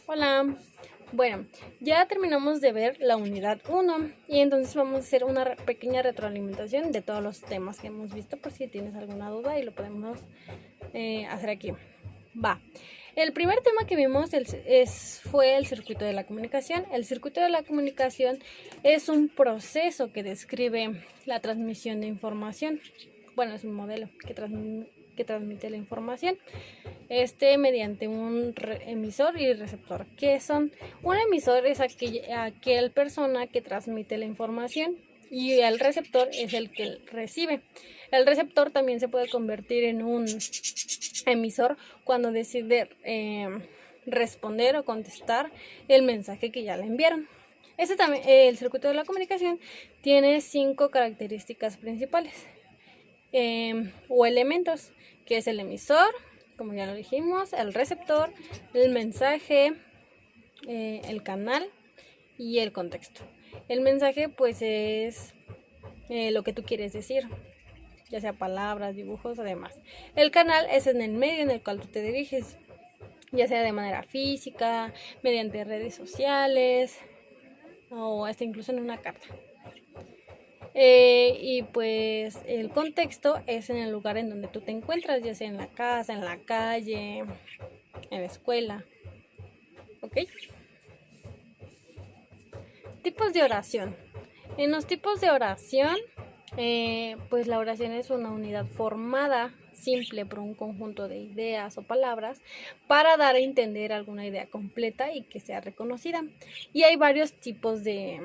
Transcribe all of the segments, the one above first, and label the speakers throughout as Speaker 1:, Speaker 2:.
Speaker 1: Hola, bueno, ya terminamos de ver la unidad 1 y entonces vamos a hacer una pequeña retroalimentación de todos los temas que hemos visto por si tienes alguna duda y lo podemos hacer aquí. Va. El primer tema que vimos fue el circuito de la comunicación. El circuito de la comunicación es un proceso que describe la transmisión de información. Bueno, es un modelo que transmite la información mediante un emisor y receptor. ¿Qué son? Un emisor es aquel persona que transmite la información y el receptor es el que recibe. El receptor también se puede convertir en un emisor cuando decide responder o contestar el mensaje que ya le enviaron. El circuito de la comunicación tiene 5 características principales o elementos, que es el emisor, como ya lo dijimos, el receptor, el mensaje, el canal y el contexto. El mensaje pues es lo que tú quieres decir, ya sea palabras, dibujos o demás. El canal es en el medio en el cual tú te diriges, ya sea de manera física, mediante redes sociales o hasta incluso en una carta. Y pues el contexto es en el lugar en donde tú te encuentras, ya sea en la casa, en la calle, en la escuela. ¿Ok? Tipos de oración. En los tipos de oración, pues la oración es una unidad formada simple por un conjunto de ideas o palabras para dar a entender alguna idea completa y que sea reconocida. Y hay varios tipos de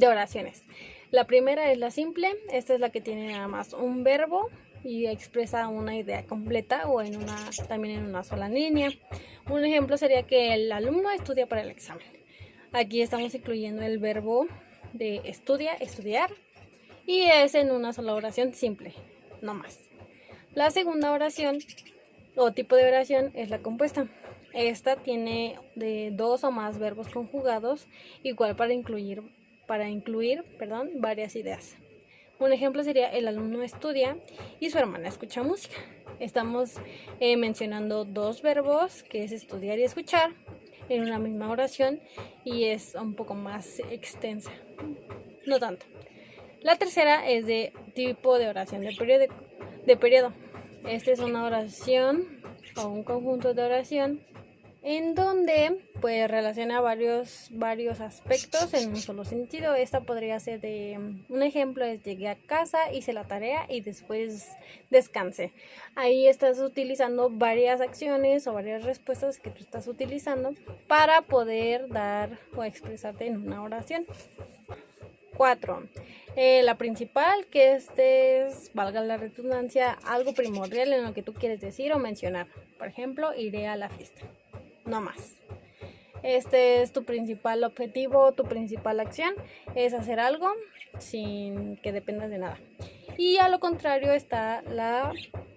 Speaker 1: oraciones. La primera es la simple, esta es la que tiene nada más un verbo y expresa una idea completa o también en una sola línea. Un ejemplo sería que el alumno estudia para el examen. Aquí estamos incluyendo el verbo de estudiar, y es en una sola oración simple, no más. La segunda oración o tipo de oración es la compuesta. Esta tiene de 2 o más verbos conjugados, igual para incluir varias ideas. Un ejemplo sería el alumno estudia y su hermana escucha música. Estamos mencionando 2 verbos, que es estudiar y escuchar, en una misma oración y es un poco más extensa. No tanto. La tercera es de tipo de oración de periodo. Esta es una oración o un conjunto de oración en donde pues relaciona varios aspectos en un solo sentido. Esta podría ser un ejemplo es: llegué a casa, hice la tarea y después descansé. Ahí estás utilizando varias acciones o varias respuestas que tú estás utilizando para poder dar o expresarte en una oración. 4. La principal, que es, valga la redundancia, algo primordial en lo que tú quieres decir o mencionar. Por ejemplo, iré a la fiesta. No más. Este es tu principal objetivo, tu principal acción, es hacer algo sin que dependas de nada. Y a lo contrario está la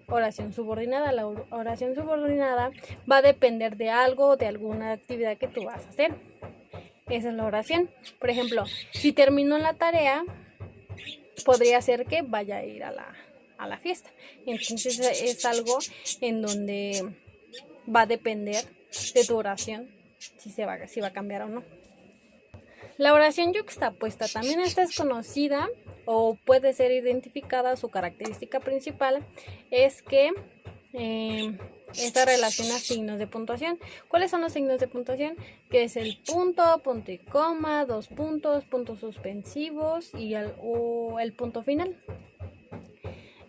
Speaker 1: oración subordinada. La oración subordinada va a depender de algo, de alguna actividad que tú vas a hacer. Esa es la oración. Por ejemplo, si terminó la tarea, podría ser que vaya a ir a la fiesta. Entonces es algo en donde va a depender de tu oración si va a cambiar o no. La oración yuxtapuesta también esta es conocida o puede ser identificada. Su característica principal es que esta relaciona signos de puntuación. ¿Cuáles son los signos de puntuación? Que es el punto, punto y coma, 2 puntos, puntos suspensivos y el punto final.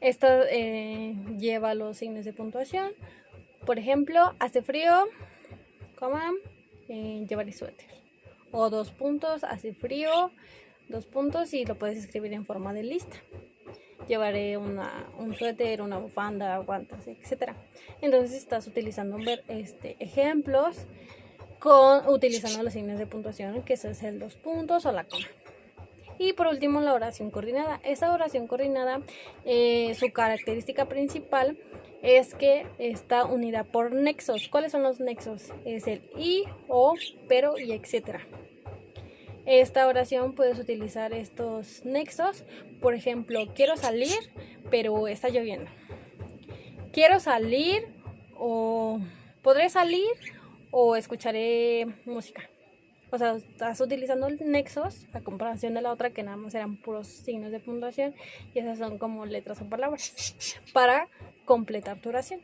Speaker 1: Esta lleva los signos de puntuación. Por ejemplo, hace frío, coma, llevaré suéter. O 2 puntos, hace frío, 2 puntos y lo puedes escribir en forma de lista. Llevaré un suéter, una bufanda, guantes, etc. Entonces estás utilizando ejemplos utilizando los signos de puntuación, que es el 2 puntos o la coma. Y por último, la oración coordinada. Esta oración coordinada, su característica principal es que está unida por nexos. ¿Cuáles son los nexos? Es el y, o, pero y etcétera. Esta oración puedes utilizar estos nexos. Por ejemplo, quiero salir, pero está lloviendo. Quiero salir o podré salir o escucharé música. O sea, estás utilizando nexos a comparación de la otra que nada más eran puros signos de puntuación y esas son como letras o palabras para completar tu oración.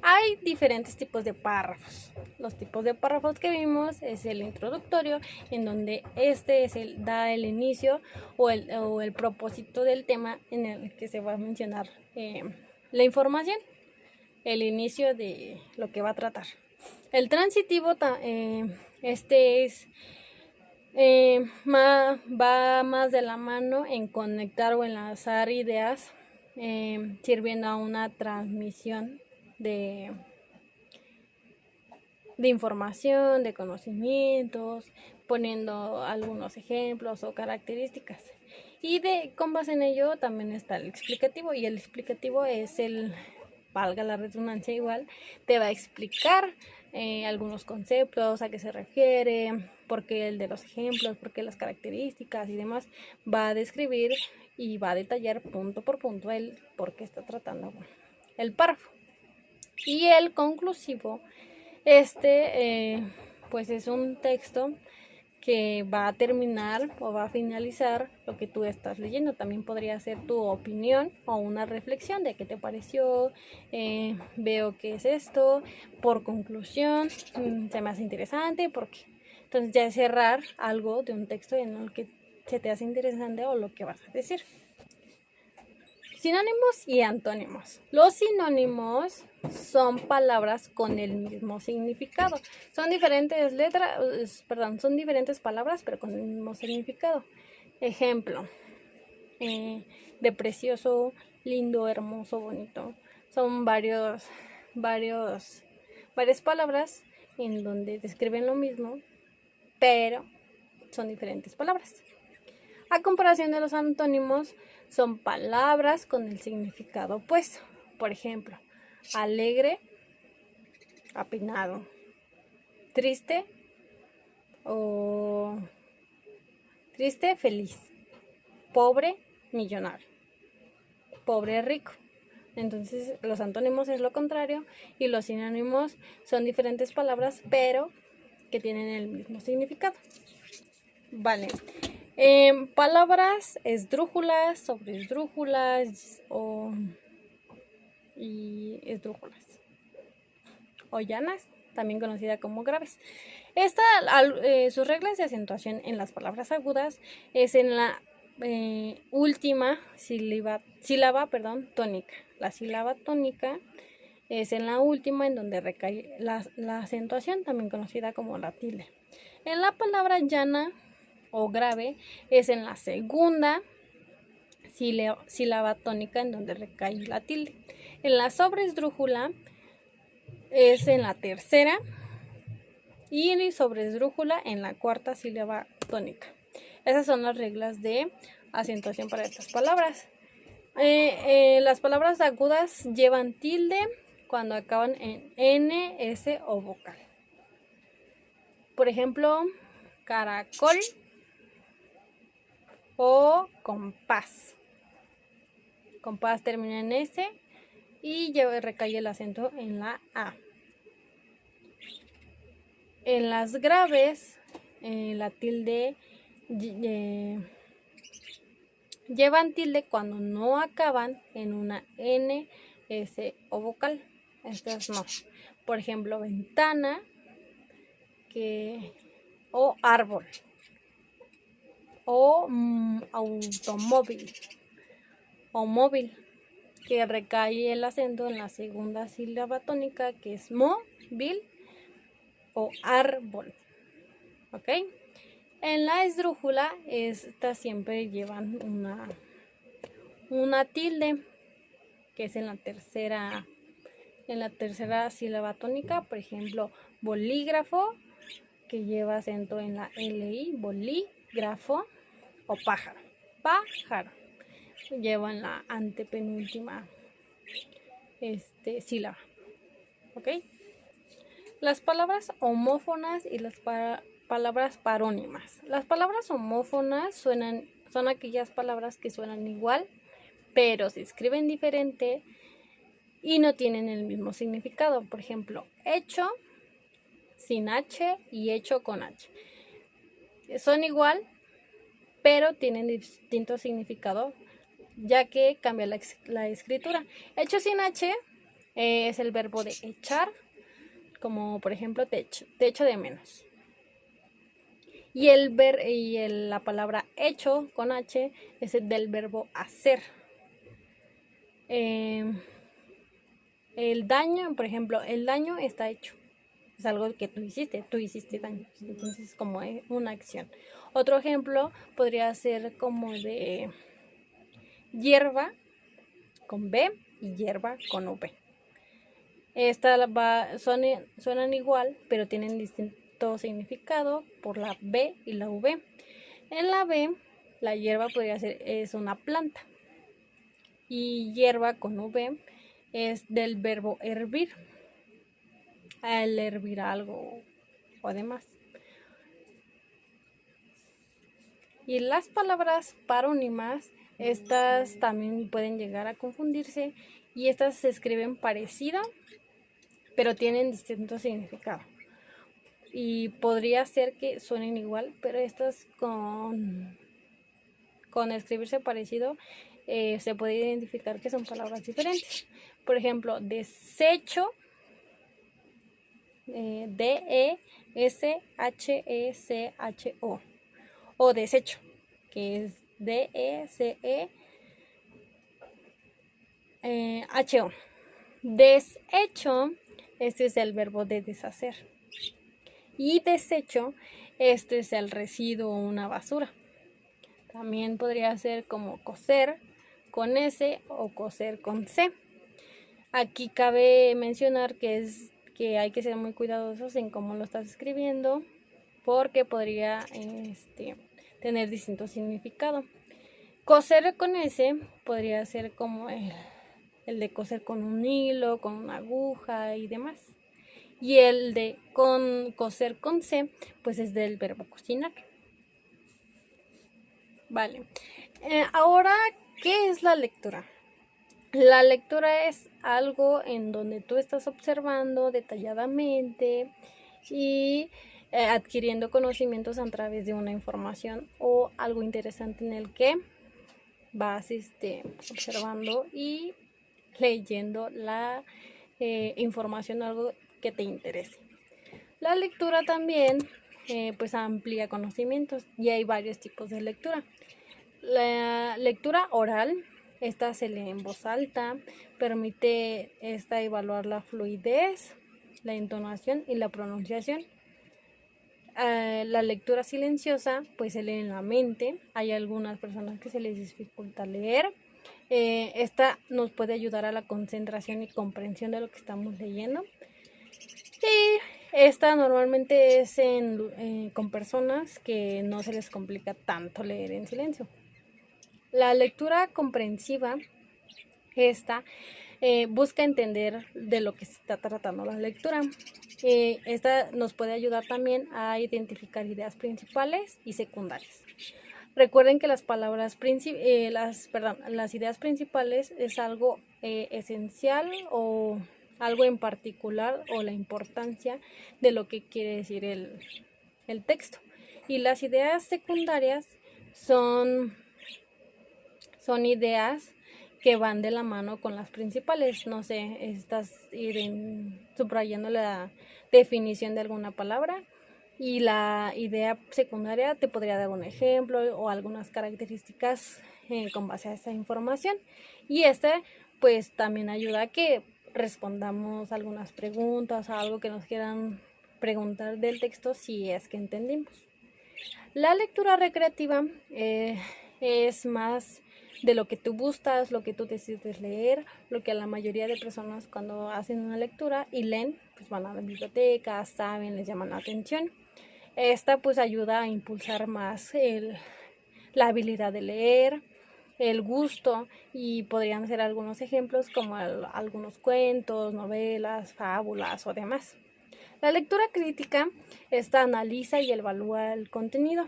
Speaker 1: Hay diferentes tipos de párrafos. Los tipos de párrafos que vimos es el introductorio, en donde da el inicio o el propósito del tema en el que se va a mencionar la información, el inicio de lo que va a tratar. El transitivo, va más de la mano en conectar o enlazar ideas, sirviendo a una transmisión de información, de conocimientos, poniendo algunos ejemplos o características. Y con base en ello también está el explicativo, y el explicativo es valga la redundancia igual, te va a explicar algunos conceptos, a qué se refiere, por qué el de los ejemplos, por qué las características y demás. Va a describir y va a detallar punto por punto el por qué está tratando el párrafo. Y el conclusivo, pues es un texto que va a terminar o va a finalizar lo que tú estás leyendo. También podría ser tu opinión o una reflexión de qué te pareció, veo que es esto, por conclusión, se me hace interesante, porque entonces ya es cerrar algo de un texto en el que se te hace interesante o lo que vas a decir. Sinónimos y antónimos. Los sinónimos son palabras con el mismo significado. Son diferentes son diferentes palabras, pero con el mismo significado. Ejemplo, de precioso, lindo, hermoso, bonito. Son varias palabras en donde describen lo mismo, pero son diferentes palabras. A comparación de los antónimos, son palabras con el significado opuesto. Por ejemplo, alegre, apenado, triste, feliz, pobre, millonario, pobre, rico. Entonces, los antónimos es lo contrario y los sinónimos son diferentes palabras, pero que tienen el mismo significado. Vale. Palabras esdrújulas, sobresdrújulas y esdrújulas o llanas, también conocida como graves. Sus reglas de acentuación en las palabras agudas es en la última sílaba tónica. La sílaba tónica es en la última en donde recae la acentuación, también conocida como la tilde. En la palabra llana o grave es en la segunda sílaba tónica en donde recae la tilde. En la sobresdrújula es en la tercera y en sobresdrújula en la cuarta sílaba tónica. Esas son las reglas de acentuación para estas palabras. Las palabras agudas llevan tilde cuando acaban en N, S o vocal. Por ejemplo, caracol o compás. Compás termina en S y recae el acento en la A. En las graves, la tilde llevan tilde cuando no acaban en una N, S o vocal. Estas no. Por ejemplo, ventana o árbol o automóvil o móvil, que recae el acento en la segunda sílaba tónica, que es móvil o árbol. ¿Ok? En la esdrújula, estas siempre llevan una tilde, que es en la tercera sílaba tónica. Por ejemplo, bolígrafo, que lleva acento en la LI, bolígrafo, o pájaro, lleva en la antepenúltima sílaba. ¿Ok? Las palabras homófonas y las palabras parónimas. Las palabras homófonas son aquellas palabras que suenan igual, pero se escriben diferente y no tienen el mismo significado. Por ejemplo, hecho sin H y hecho con H. Son igual, pero tienen distinto significado, ya que cambia la escritura. Hecho sin H es el verbo de echar, como por ejemplo te echo de menos. Y la palabra hecho con H es el del verbo hacer. El daño, por ejemplo, el daño está hecho. Es algo que tú hiciste daño. Entonces, como es una acción. Otro ejemplo podría ser como de hierba con B y hierba con V. Estas suenan igual, pero tienen distinto significado por la B y la V. En la B, la hierba podría ser, es una planta. Y hierba con V es del verbo hervir. Al hervir algo o demás. Y las palabras parónimas, estas también pueden llegar a confundirse y estas se escriben parecido, pero tienen distinto significado. Y podría ser que suenen igual, pero estas con escribirse parecido se puede identificar que son palabras diferentes. Por ejemplo, desecho, D-E-S-H-E-C-H-O, o desecho, que es D-E-C-E-H-O. Desecho, este es el verbo de deshacer. Y desecho, este es el residuo o una basura. También podría ser como coser con S o coser con C. Aquí cabe mencionar que hay que ser muy cuidadosos en cómo lo estás escribiendo, porque podría tener distinto significado. Coser con S podría ser como el de coser con un hilo, con una aguja y demás. Y el de coser con C, pues es del verbo cocinar. Vale. Ahora, ¿qué es la lectura? La lectura es algo en donde tú estás observando detalladamente y adquiriendo conocimientos a través de una información o algo interesante en el que vas observando y leyendo la información, algo que te interese. La lectura también pues amplía conocimientos y hay varios tipos de lectura. La lectura oral, esta se lee en voz alta, permite evaluar la fluidez, la entonación y la pronunciación. La lectura silenciosa pues se lee en la mente. Hay algunas personas que se les dificulta leer. Esta nos puede ayudar a la concentración y comprensión de lo que estamos leyendo. Y esta normalmente es con personas que no se les complica tanto leer en silencio. La lectura comprensiva, esta busca entender de lo que se está tratando la lectura. Esta nos puede ayudar también a identificar ideas principales y secundarias. Recuerden que las ideas principales es algo esencial o algo en particular o la importancia de lo que quiere decir el texto. Y las ideas secundarias son ideas que van de la mano con las principales. No sé, estás subrayando la definición de alguna palabra y la idea secundaria te podría dar un ejemplo o algunas características con base a esa información. Y pues también ayuda a que respondamos algunas preguntas o algo que nos quieran preguntar del texto si es que entendimos. La lectura recreativa es más de lo que tú gustas, lo que tú decides leer, lo que a la mayoría de personas cuando hacen una lectura y leen, pues van a la biblioteca, saben, les llaman la atención. Esta pues ayuda a impulsar más la habilidad de leer, el gusto, y podrían ser algunos ejemplos como algunos cuentos, novelas, fábulas o demás. La lectura crítica, esta analiza y evalúa el contenido,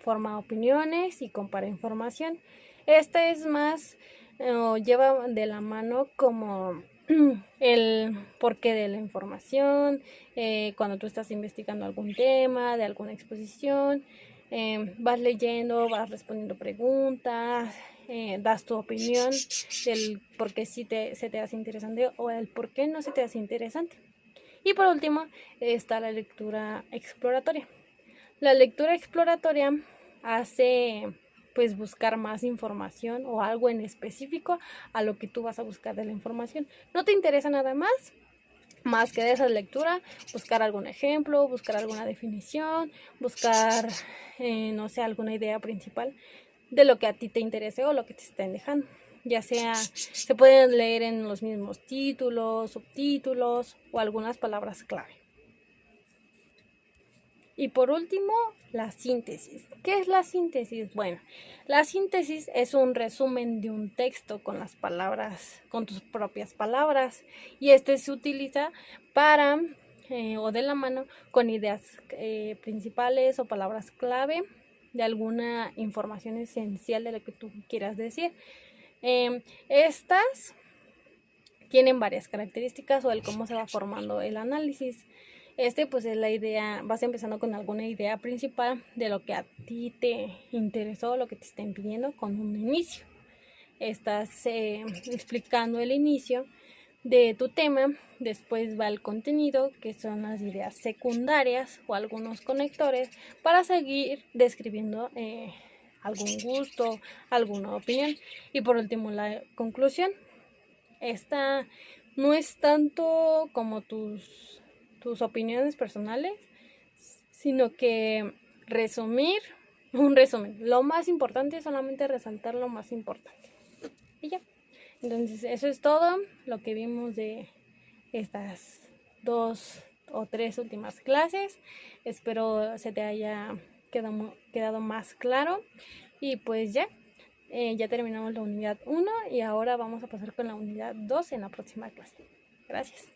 Speaker 1: forma opiniones y compara información. Esta es más, lleva de la mano como el porqué de la información, cuando tú estás investigando algún tema, de alguna exposición, vas leyendo, vas respondiendo preguntas, das tu opinión del por qué sí se te hace interesante o el por qué no se te hace interesante. Y por último está la lectura exploratoria. La lectura exploratoria hace pues buscar más información o algo en específico a lo que tú vas a buscar de la información. No te interesa nada más que de esa lectura, buscar algún ejemplo, buscar alguna definición, buscar, no sé, alguna idea principal de lo que a ti te interese o lo que te estén dejando. Ya sea, se pueden leer en los mismos títulos, subtítulos o algunas palabras clave. Y por último, la síntesis. ¿Qué es la síntesis? Bueno, la síntesis es un resumen de un texto con las palabras, con tus propias palabras. Y este se utiliza para o de la mano con ideas principales o palabras clave de alguna información esencial de lo que tú quieras decir. Estas tienen varias características o el cómo se va formando el análisis. Pues es la idea, vas empezando con alguna idea principal de lo que a ti te interesó, lo que te estén pidiendo con un inicio. Estás explicando el inicio de tu tema, después va el contenido, que son las ideas secundarias o algunos conectores, para seguir describiendo algún gusto, alguna opinión. Y por último, la conclusión. Esta no es tanto como tus opiniones personales, sino que un resumen. Lo más importante es solamente resaltar lo más importante. Y ya. Entonces, eso es todo lo que vimos de estas 2 o 3 últimas clases. Espero se te haya quedado más claro. Y pues ya. Ya terminamos la unidad 1 y ahora vamos a pasar con la unidad 2 en la próxima clase. Gracias.